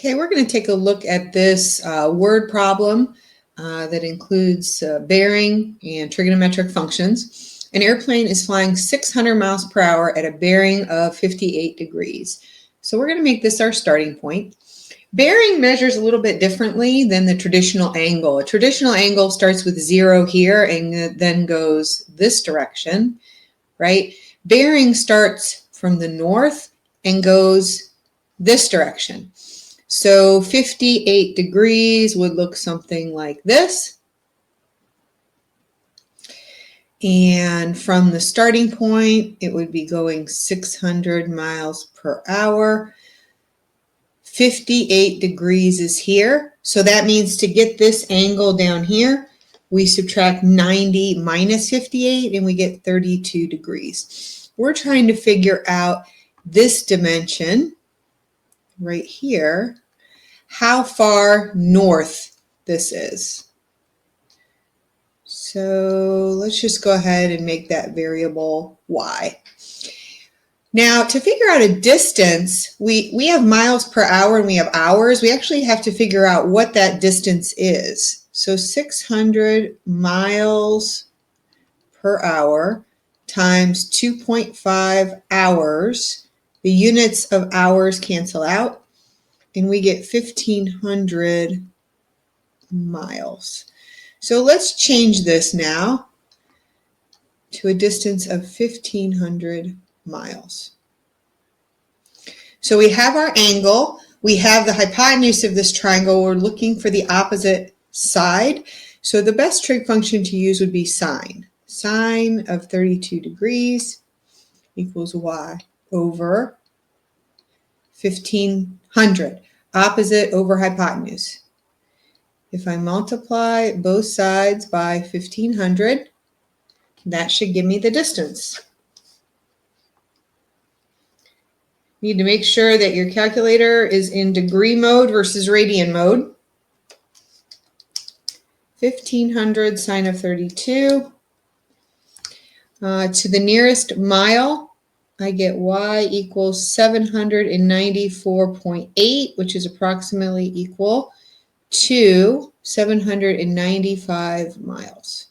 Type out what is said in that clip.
Okay, we're going to take a look at this word problem that includes bearing and trigonometric functions. An airplane is flying 600 miles per hour at a bearing of 58 degrees. So we're going to make this our starting point. Bearing measures a little bit differently than the traditional angle. A traditional angle starts with 0 here and then goes this direction, right? Bearing starts from the north and goes this direction. So 58 degrees would look something like this. And from the starting point, it would be going 600 miles per hour. 58 degrees is here. So that means to get this angle down here, we subtract 90 minus 58 and we get 32 degrees. We're trying to figure out this dimension right here, how far north this is. So let's just go ahead and make that variable y. Now, to figure out a distance, we have miles per hour and we have hours. We actually have to figure out what that distance is. So 600 miles per hour times 2.5 hours. The units of hours cancel out, and we get 1,500 miles. So let's change this now to a distance of 1,500 miles. So we have our angle, we have the hypotenuse of this triangle, we're looking for the opposite side. So the best trig function to use would be sine. Sine of 32 degrees equals y over 1,500, opposite over hypotenuse. If I multiply both sides by 1,500, that should give me the distance. Need to make sure that your calculator is in degree mode versus radian mode. 1,500 sine of 32. To the nearest mile, I get y equals 794.8, which is approximately equal to 795 miles.